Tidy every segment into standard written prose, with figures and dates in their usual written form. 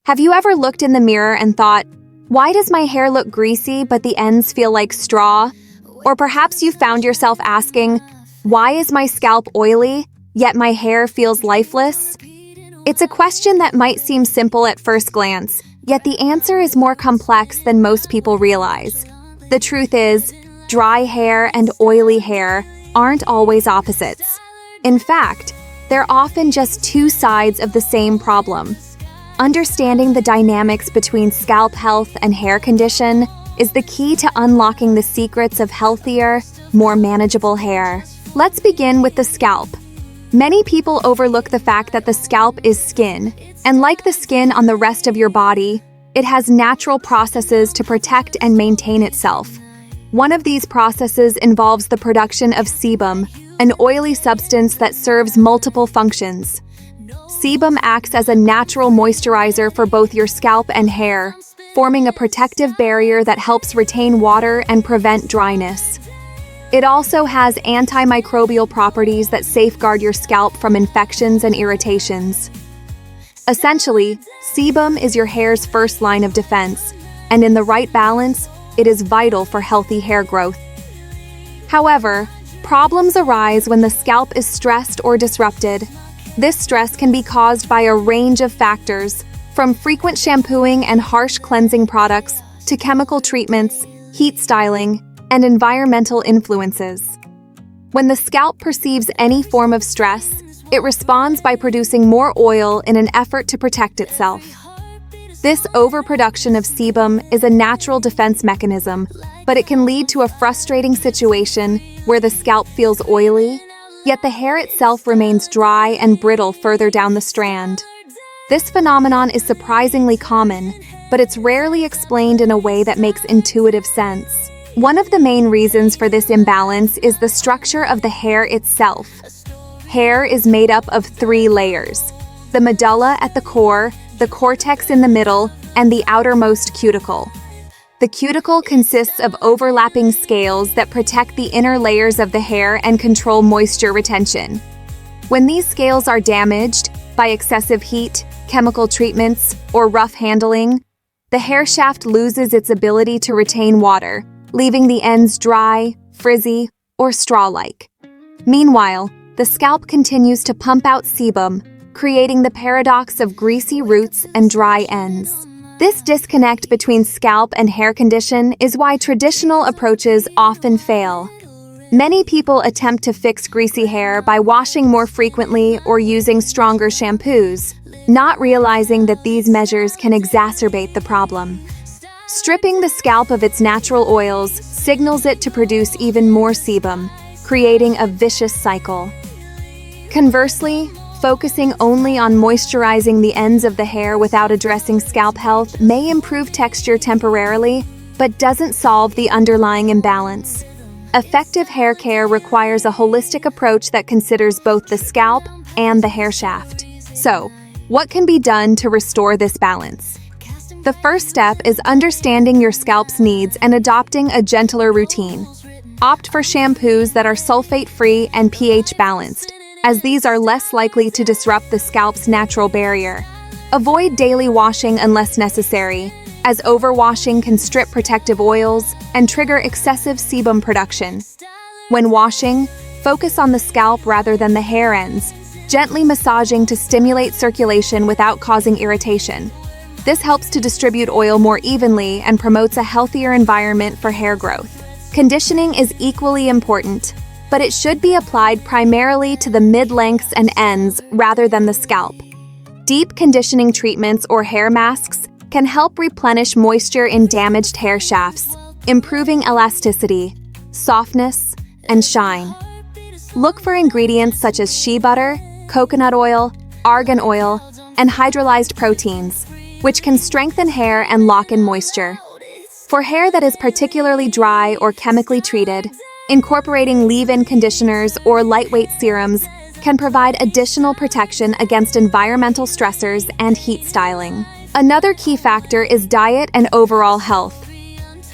Have you ever looked in the mirror and thought, why does my hair look greasy but the ends feel like straw? Or perhaps you found yourself asking, why is my scalp oily, yet my hair feels lifeless? It's a question that might seem simple at first glance, yet the answer is more complex than most people realize. The truth is, dry hair and oily hair aren't always opposites. In fact, they're often just two sides of the same problem. Understanding the dynamics between scalp health and hair condition is the key to unlocking the secrets of healthier, more manageable hair. Let's begin with the scalp. Many people overlook the fact that the scalp is skin, and like the skin on the rest of your body, it has natural processes to protect and maintain itself. One of these processes involves the production of sebum, an oily substance that serves multiple functions. Sebum acts as a natural moisturizer for both your scalp and hair, forming a protective barrier that helps retain water and prevent dryness. It also has antimicrobial properties that safeguard your scalp from infections and irritations. Essentially, sebum is your hair's first line of defense, and in the right balance, it is vital for healthy hair growth. However, problems arise when the scalp is stressed or disrupted. This stress can be caused by a range of factors, from frequent shampooing and harsh cleansing products to chemical treatments, heat styling, and environmental influences. When the scalp perceives any form of stress, it responds by producing more oil in an effort to protect itself. This overproduction of sebum is a natural defense mechanism, but it can lead to a frustrating situation where the scalp feels oily, yet the hair itself remains dry and brittle further down the strand. This phenomenon is surprisingly common, but it's rarely explained in a way that makes intuitive sense. One of the main reasons for this imbalance is the structure of the hair itself. Hair is made up of 3 layers: the medulla at the core, the cortex in the middle, and the outermost cuticle. The cuticle consists of overlapping scales that protect the inner layers of the hair and control moisture retention. When these scales are damaged by excessive heat, chemical treatments, or rough handling, the hair shaft loses its ability to retain water, leaving the ends dry, frizzy, or straw-like. Meanwhile, the scalp continues to pump out sebum, creating the paradox of greasy roots and dry ends. This disconnect between scalp and hair condition is why traditional approaches often fail. Many people attempt to fix greasy hair by washing more frequently or using stronger shampoos, not realizing that these measures can exacerbate the problem. Stripping the scalp of its natural oils signals it to produce even more sebum, creating a vicious cycle. Conversely, focusing only on moisturizing the ends of the hair without addressing scalp health may improve texture temporarily, but doesn't solve the underlying imbalance. Effective hair care requires a holistic approach that considers both the scalp and the hair shaft. So, what can be done to restore this balance? The first step is understanding your scalp's needs and adopting a gentler routine. Opt for shampoos that are sulfate-free and pH-balanced, as these are less likely to disrupt the scalp's natural barrier. Avoid daily washing unless necessary, as overwashing can strip protective oils and trigger excessive sebum production. When washing, focus on the scalp rather than the hair ends, gently massaging to stimulate circulation without causing irritation. This helps to distribute oil more evenly and promotes a healthier environment for hair growth. Conditioning is equally important, but it should be applied primarily to the mid-lengths and ends rather than the scalp. Deep conditioning treatments or hair masks can help replenish moisture in damaged hair shafts, improving elasticity, softness, and shine. Look for ingredients such as shea butter, coconut oil, argan oil, and hydrolyzed proteins, which can strengthen hair and lock in moisture. For hair that is particularly dry or chemically treated, incorporating leave-in conditioners or lightweight serums can provide additional protection against environmental stressors and heat styling. Another key factor is diet and overall health.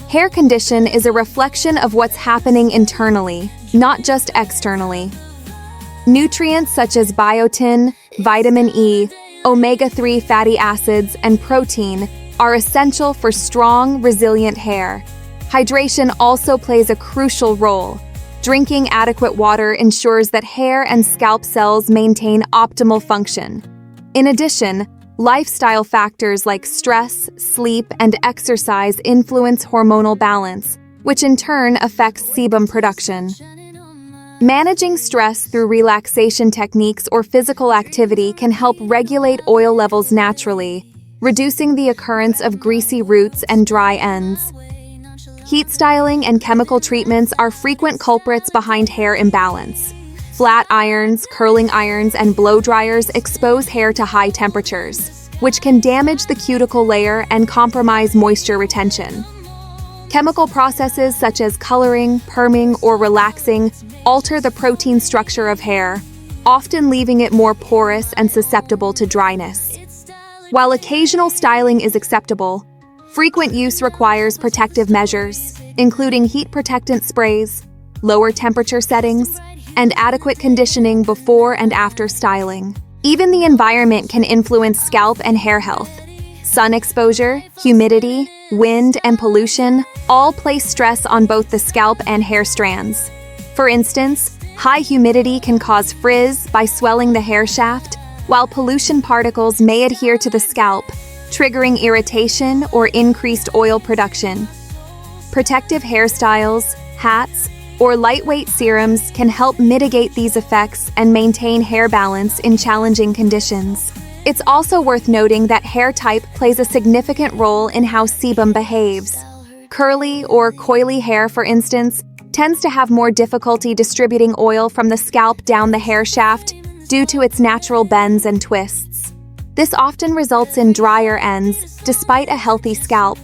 Hair condition is a reflection of what's happening internally, not just externally. Nutrients such as biotin, vitamin E, Omega-3 fatty acids and protein are essential for strong, resilient hair. Hydration also plays a crucial role. Drinking adequate water ensures that hair and scalp cells maintain optimal function. In addition, lifestyle factors like stress, sleep, and exercise influence hormonal balance, which in turn affects sebum production. Managing stress through relaxation techniques or physical activity can help regulate oil levels naturally, reducing the occurrence of greasy roots and dry ends. Heat styling and chemical treatments are frequent culprits behind hair imbalance. Flat irons, curling irons, and blow dryers expose hair to high temperatures, which can damage the cuticle layer and compromise moisture retention. Chemical processes such as coloring, perming, or relaxing alter the protein structure of hair, often leaving it more porous and susceptible to dryness. While occasional styling is acceptable, frequent use requires protective measures, including heat protectant sprays, lower temperature settings, and adequate conditioning before and after styling. Even the environment can influence scalp and hair health. Sun exposure, humidity, wind, and pollution all place stress on both the scalp and hair strands. For instance, high humidity can cause frizz by swelling the hair shaft, while pollution particles may adhere to the scalp, triggering irritation or increased oil production. Protective hairstyles, hats, or lightweight serums can help mitigate these effects and maintain hair balance in challenging conditions. It's also worth noting that hair type plays a significant role in how sebum behaves. Curly or coily hair, for instance, tends to have more difficulty distributing oil from the scalp down the hair shaft due to its natural bends and twists. This often results in drier ends, despite a healthy scalp.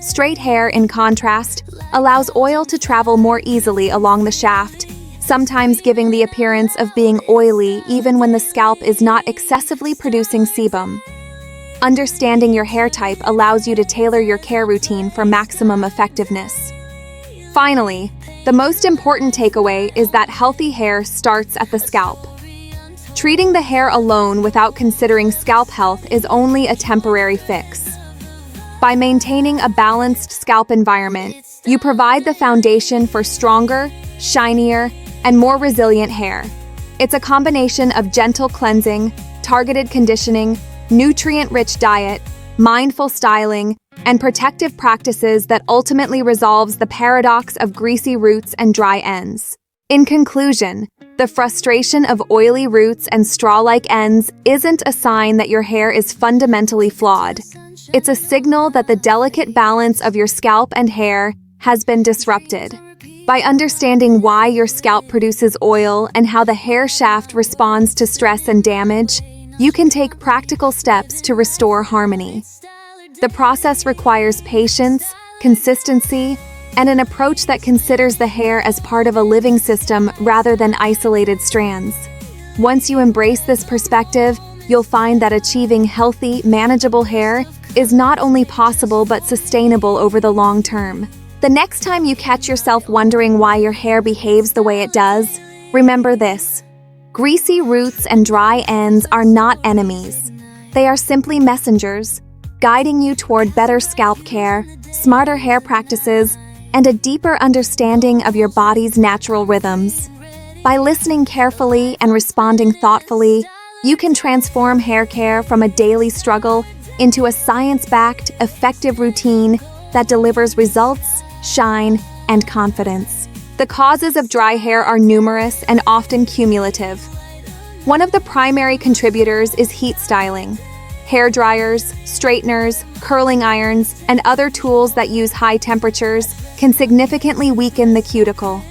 Straight hair, in contrast, allows oil to travel more easily along the shaft, sometimes giving the appearance of being oily even when the scalp is not excessively producing sebum. Understanding your hair type allows you to tailor your care routine for maximum effectiveness. Finally, the most important takeaway is that healthy hair starts at the scalp. Treating the hair alone without considering scalp health is only a temporary fix. By maintaining a balanced scalp environment, you provide the foundation for stronger, shinier, and more resilient hair. It's a combination of gentle cleansing, targeted conditioning, nutrient-rich diet, mindful styling, and protective practices that ultimately resolves the paradox of greasy roots and dry ends. In conclusion, the frustration of oily roots and straw-like ends isn't a sign that your hair is fundamentally flawed. It's a signal that the delicate balance of your scalp and hair has been disrupted. By understanding why your scalp produces oil and how the hair shaft responds to stress and damage, you can take practical steps to restore harmony. The process requires patience, consistency, and an approach that considers the hair as part of a living system rather than isolated strands. Once you embrace this perspective, you'll find that achieving healthy, manageable hair is not only possible but sustainable over the long term. The next time you catch yourself wondering why your hair behaves the way it does, remember this: greasy roots and dry ends are not enemies. They are simply messengers, guiding you toward better scalp care, smarter hair practices, and a deeper understanding of your body's natural rhythms. By listening carefully and responding thoughtfully, you can transform hair care from a daily struggle into a science-backed, effective routine that delivers results, shine, and confidence. The causes of dry hair are numerous and often cumulative. One of the primary contributors is heat styling. Hair dryers, straighteners, curling irons, and other tools that use high temperatures can significantly weaken the cuticle.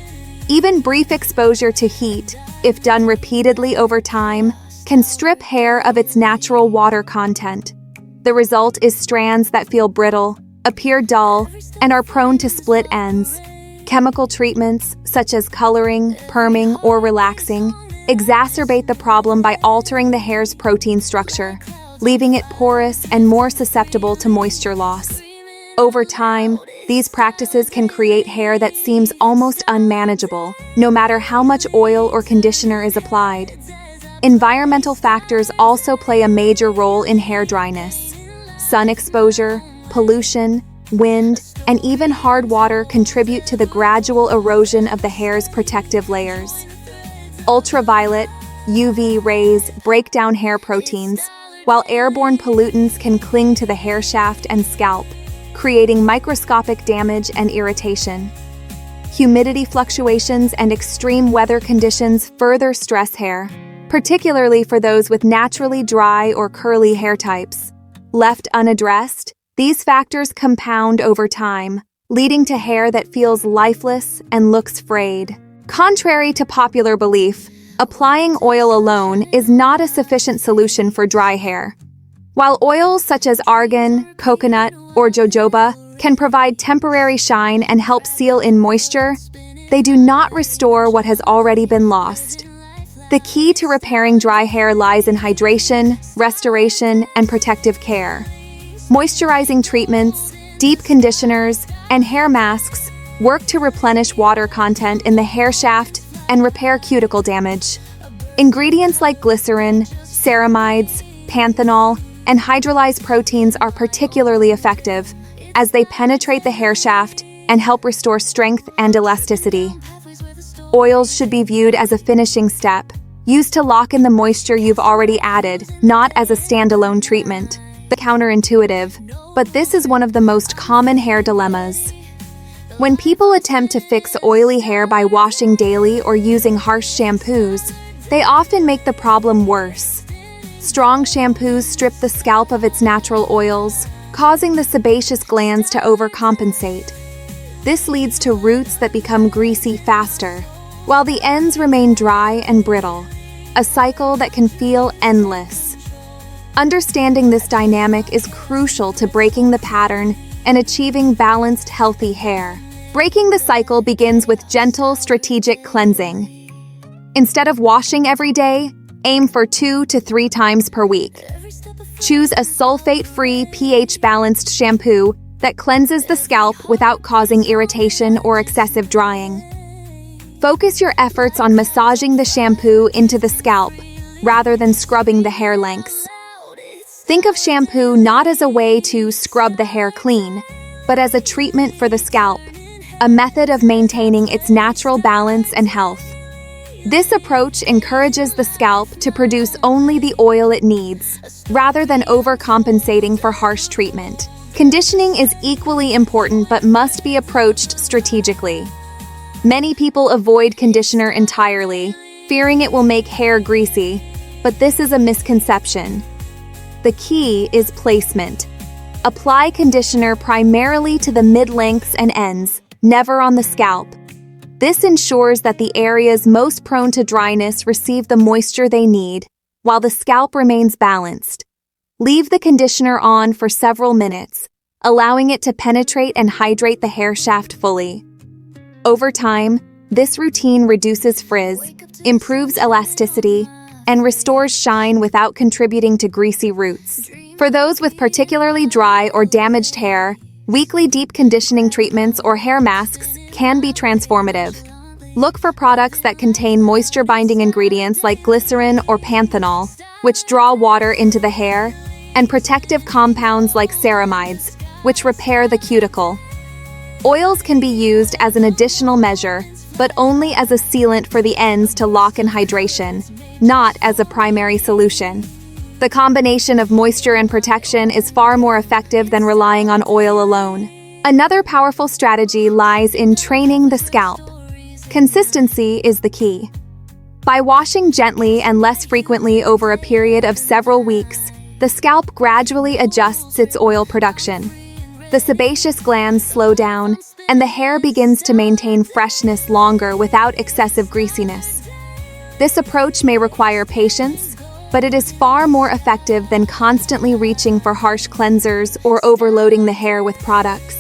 Even brief exposure to heat, if done repeatedly over time, can strip hair of its natural water content. The result is strands that feel brittle, appear dull, and are prone to split ends. Chemical treatments, such as coloring, perming, or relaxing, exacerbate the problem by altering the hair's protein structure, leaving it porous and more susceptible to moisture loss. Over time, these practices can create hair that seems almost unmanageable, no matter how much oil or conditioner is applied. Environmental factors also play a major role in hair dryness. Sun exposure, pollution, wind, and even hard water contribute to the gradual erosion of the hair's protective layers. Ultraviolet, UV rays break down hair proteins, while airborne pollutants can cling to the hair shaft and scalp, creating microscopic damage and irritation. Humidity fluctuations and extreme weather conditions further stress hair, particularly for those with naturally dry or curly hair types. Left unaddressed, these factors compound over time, leading to hair that feels lifeless and looks frayed. Contrary to popular belief, applying oil alone is not a sufficient solution for dry hair. While oils such as argan, coconut, or jojoba can provide temporary shine and help seal in moisture, they do not restore what has already been lost. The key to repairing dry hair lies in hydration, restoration, and protective care. Moisturizing treatments, deep conditioners, and hair masks work to replenish water content in the hair shaft and repair cuticle damage. Ingredients like glycerin, ceramides, panthenol, and hydrolyzed proteins are particularly effective, as they penetrate the hair shaft and help restore strength and elasticity. Oils should be viewed as a finishing step, used to lock in the moisture you've already added, not as a standalone treatment. Counterintuitive, but this is one of the most common hair dilemmas. When people attempt to fix oily hair by washing daily or using harsh shampoos, they often make the problem worse. Strong shampoos strip the scalp of its natural oils, causing the sebaceous glands to overcompensate. This leads to roots that become greasy faster, while the ends remain dry and brittle, a cycle that can feel endless. Understanding this dynamic is crucial to breaking the pattern and achieving balanced, healthy hair. Breaking the cycle begins with gentle, strategic cleansing. Instead of washing every day, aim for 2 to 3 times per week. Choose a sulfate-free, pH-balanced shampoo that cleanses the scalp without causing irritation or excessive drying. Focus your efforts on massaging the shampoo into the scalp, rather than scrubbing the hair lengths. Think of shampoo not as a way to scrub the hair clean, but as a treatment for the scalp, a method of maintaining its natural balance and health. This approach encourages the scalp to produce only the oil it needs, rather than overcompensating for harsh treatment. Conditioning is equally important but must be approached strategically. Many people avoid conditioner entirely, fearing it will make hair greasy, but this is a misconception. The key is placement. Apply conditioner primarily to the mid-lengths and ends, never on the scalp. This ensures that the areas most prone to dryness receive the moisture they need, while the scalp remains balanced. Leave the conditioner on for several minutes, allowing it to penetrate and hydrate the hair shaft fully. Over time, this routine reduces frizz, improves elasticity, and restores shine without contributing to greasy roots. For those with particularly dry or damaged hair, weekly deep conditioning treatments or hair masks can be transformative. Look for products that contain moisture-binding ingredients like glycerin or panthenol, which draw water into the hair, and protective compounds like ceramides, which repair the cuticle. Oils can be used as an additional measure, but only as a sealant for the ends to lock in hydration, not as a primary solution. The combination of moisture and protection is far more effective than relying on oil alone. Another powerful strategy lies in training the scalp. Consistency is the key. By washing gently and less frequently over a period of several weeks, the scalp gradually adjusts its oil production. The sebaceous glands slow down, and the hair begins to maintain freshness longer without excessive greasiness. This approach may require patience, but it is far more effective than constantly reaching for harsh cleansers or overloading the hair with products.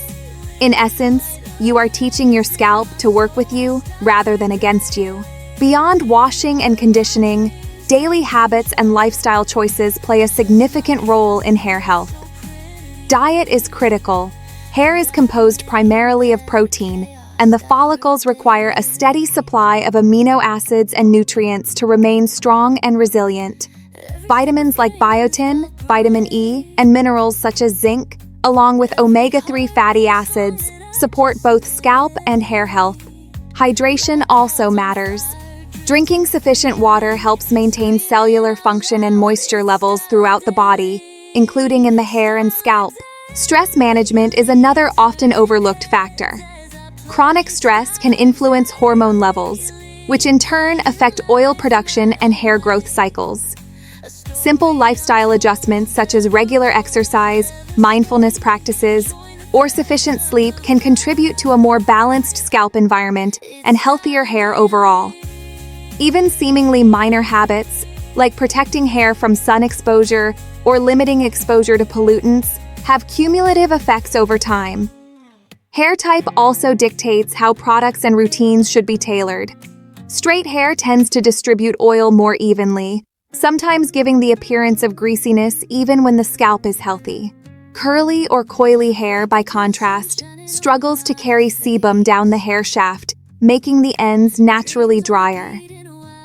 In essence, you are teaching your scalp to work with you rather than against you. Beyond washing and conditioning, daily habits and lifestyle choices play a significant role in hair health. Diet is critical. Hair is composed primarily of protein, and the follicles require a steady supply of amino acids and nutrients to remain strong and resilient. Vitamins like biotin, vitamin E, and minerals such as zinc, along with omega-3 fatty acids, support both scalp and hair health. Hydration also matters. Drinking sufficient water helps maintain cellular function and moisture levels throughout the body, including in the hair and scalp. Stress management is another often overlooked factor. Chronic stress can influence hormone levels, which in turn affect oil production and hair growth cycles. Simple lifestyle adjustments such as regular exercise, mindfulness practices, or sufficient sleep can contribute to a more balanced scalp environment and healthier hair overall. Even seemingly minor habits, like protecting hair from sun exposure or limiting exposure to pollutants, have cumulative effects over time. Hair type also dictates how products and routines should be tailored. Straight hair tends to distribute oil more evenly, sometimes giving the appearance of greasiness even when the scalp is healthy. Curly or coily hair, by contrast, struggles to carry sebum down the hair shaft, making the ends naturally drier.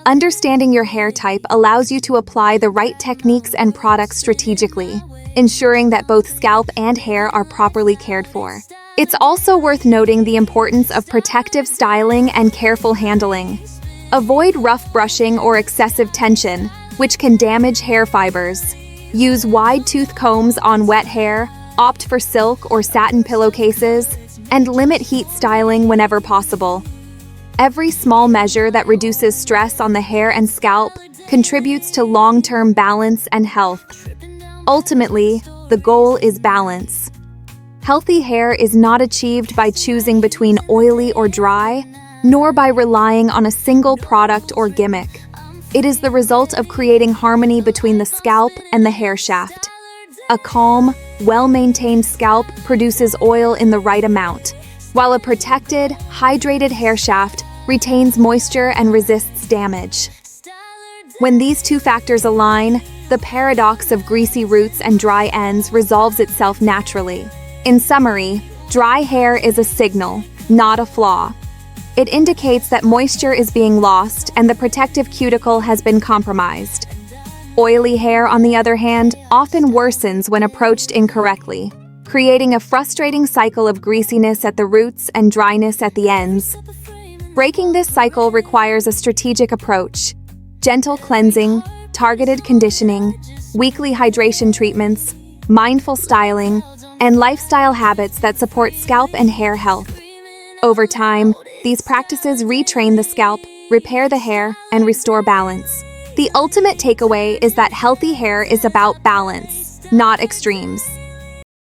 Understanding your hair type allows you to apply the right techniques and products strategically, ensuring that both scalp and hair are properly cared for. It's also worth noting the importance of protective styling and careful handling. Avoid rough brushing or excessive tension, which can damage hair fibers. Use wide-tooth combs on wet hair, opt for silk or satin pillowcases, and limit heat styling whenever possible. Every small measure that reduces stress on the hair and scalp contributes to long-term balance and health. Ultimately, the goal is balance. Healthy hair is not achieved by choosing between oily or dry, nor by relying on a single product or gimmick. It is the result of creating harmony between the scalp and the hair shaft. A calm, well-maintained scalp produces oil in the right amount, while a protected, hydrated hair shaft retains moisture and resists damage. When these two factors align, the paradox of greasy roots and dry ends resolves itself naturally. In summary, dry hair is a signal, not a flaw. It indicates that moisture is being lost and the protective cuticle has been compromised. Oily hair, on the other hand, often worsens when approached incorrectly, creating a frustrating cycle of greasiness at the roots and dryness at the ends. Breaking this cycle requires a strategic approach: gentle cleansing, targeted conditioning, weekly hydration treatments, mindful styling, and lifestyle habits that support scalp and hair health. Over time, these practices retrain the scalp, repair the hair, and restore balance. The ultimate takeaway is that healthy hair is about balance, not extremes.